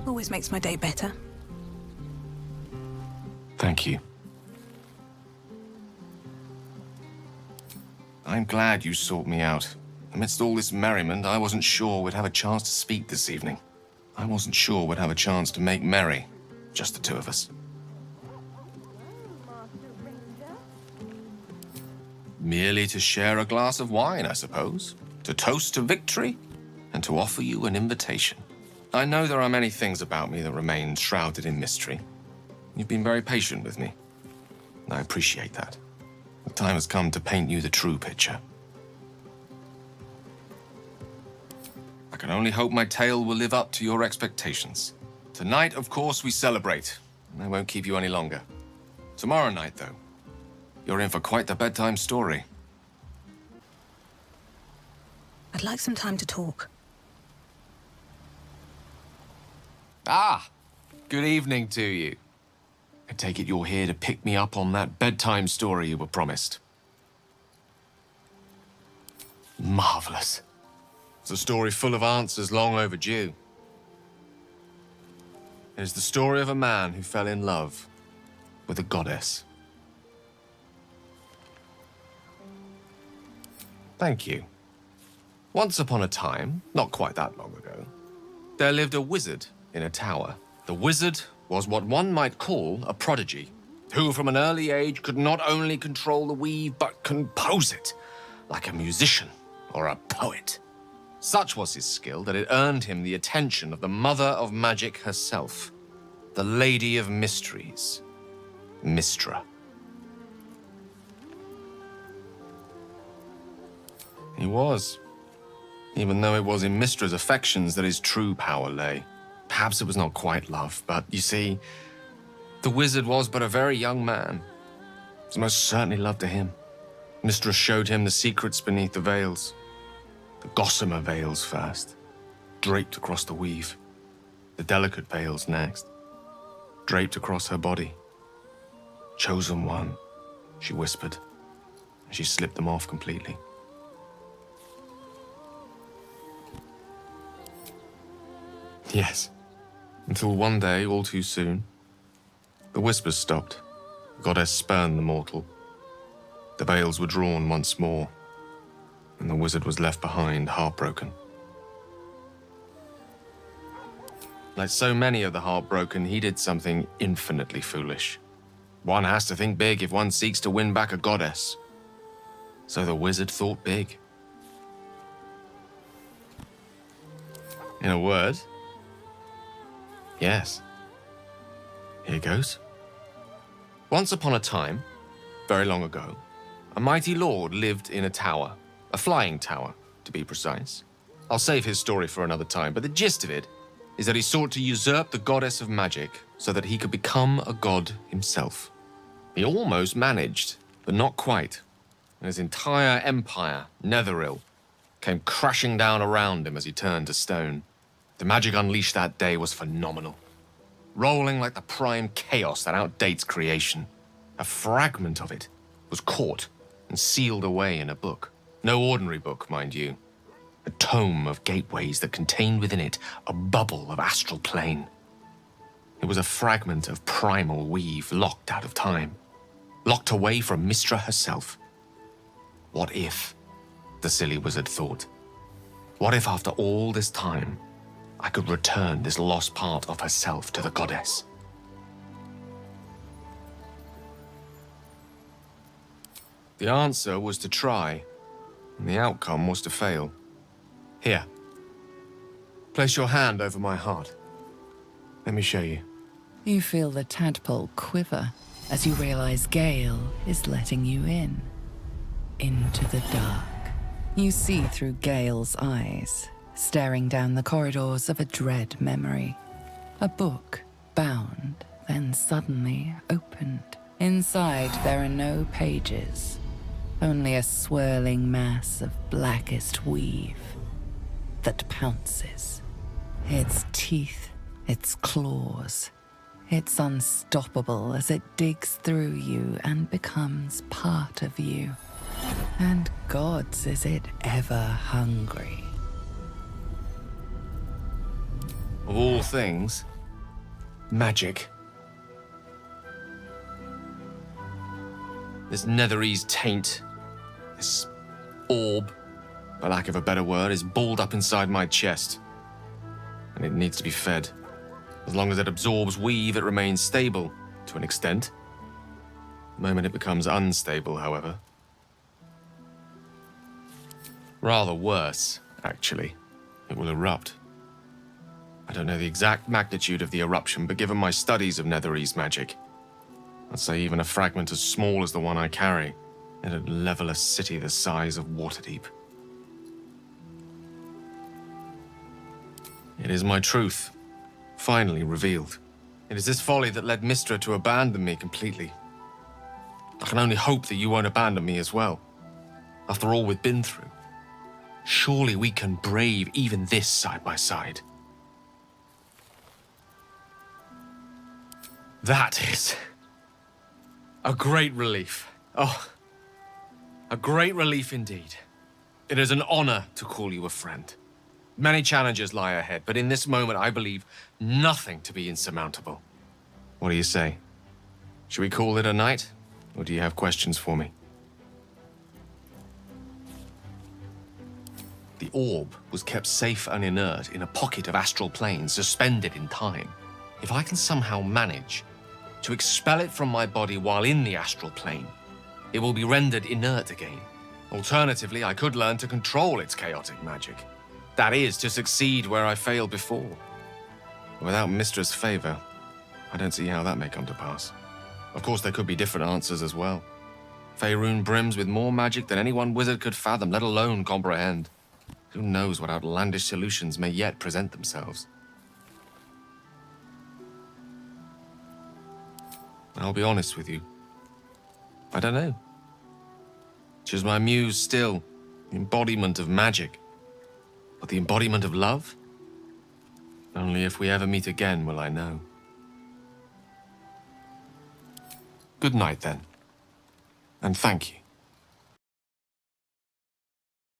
Always makes my day better. Thank you. I'm glad you sought me out. Amidst all this merriment, I wasn't sure we'd have a chance to speak this evening. I wasn't sure we'd have a chance to make merry. Just the two of us. Merely to share a glass of wine, I suppose. To toast to victory, and to offer you an invitation. I know there are many things about me that remain shrouded in mystery. You've been very patient with me. I appreciate that. The time has come to paint you the true picture. I can only hope my tale will live up to your expectations. Tonight, of course, we celebrate, and I won't keep you any longer. Tomorrow night, though, you're in for quite the bedtime story. I'd like some time to talk. Ah, good evening to you. I take it you're here to pick me up on that bedtime story you were promised. Marvelous. It's a story full of answers long overdue. It is the story of a man who fell in love with a goddess. Thank you. Once upon a time, not quite that long ago, there lived a wizard in a tower. The wizard was what one might call a prodigy, who from an early age could not only control the weave, but compose it, like a musician or a poet. Such was his skill that it earned him the attention of the mother of magic herself, the Lady of Mysteries, Mystra. He was, even though it was in Mystra's affections that his true power lay. Perhaps it was not quite love, but you see, the wizard was but a very young man. It was most certainly love to him. Mystra showed him the secrets beneath the veils. The gossamer veils first, draped across the weave. The delicate veils next, draped across her body. Chosen one, she whispered, and she slipped them off completely. Yes, until one day, all too soon, the whispers stopped. The goddess spurned the mortal. The veils were drawn once more, and the wizard was left behind, heartbroken. Like so many of the heartbroken, he did something infinitely foolish. One has to think big if one seeks to win back a goddess. So the wizard thought big. In a word, yes. Here goes. Once upon a time, very long ago, a mighty lord lived in a tower. A flying tower, to be precise. I'll save his story for another time, but the gist of it is that he sought to usurp the goddess of magic so that he could become a god himself. He almost managed, but not quite. And his entire empire, Netheril, came crashing down around him as he turned to stone. The magic unleashed that day was phenomenal, rolling like the prime chaos that outdates creation. A fragment of it was caught and sealed away in a book. No ordinary book, mind you. A tome of gateways that contained within it a bubble of astral plane. It was a fragment of primal weave locked out of time, locked away from Mystra herself. What if, the silly wizard thought, what if after all this time, I could return this lost part of herself to the goddess? The answer was to try, and the outcome was to fail. Here. Place your hand over my heart. Let me show you. You feel the tadpole quiver as you realize Gale is letting you in. Into the dark. You see through Gale's eyes, staring down the corridors of a dread memory. A book, bound, then suddenly opened. Inside, there are no pages. Only a swirling mass of blackest weave that pounces. Its teeth, its claws. It's unstoppable as it digs through you and becomes part of you. And gods, is it ever hungry. Of all things, magic. This Netherese taint, this orb, for lack of a better word, is balled up inside my chest. And it needs to be fed. As long as it absorbs weave, it remains stable, to an extent. The moment it becomes unstable, however. Rather worse, actually. It will erupt. I don't know the exact magnitude of the eruption, but given my studies of Netherese magic, I'd say even a fragment as small as the one I carry, it'd level a city the size of Waterdeep. It is my truth, finally revealed. It is this folly that led Mistra to abandon me completely. I can only hope that you won't abandon me as well. After all we've been through, surely we can brave even this side by side. That is a great relief. Oh, a great relief indeed. It is an honor to call you a friend. Many challenges lie ahead, but in this moment I believe nothing to be insurmountable. What do you say? Should we call it a night, or do you have questions for me? The orb was kept safe and inert in a pocket of astral plane, suspended in time. If I can somehow manage to expel it from my body while in the astral plane, it will be rendered inert again. Alternatively, I could learn to control its chaotic magic. That is, to succeed where I failed before. Without Mistra's favor, I don't see how that may come to pass. Of course, there could be different answers as well. Faerun brims with more magic than any one wizard could fathom, let alone comprehend. Who knows what outlandish solutions may yet present themselves. I'll be honest with you. I don't know. She's my muse still, the embodiment of magic. But the embodiment of love? Only if we ever meet again will I know. Good night, then. And thank you.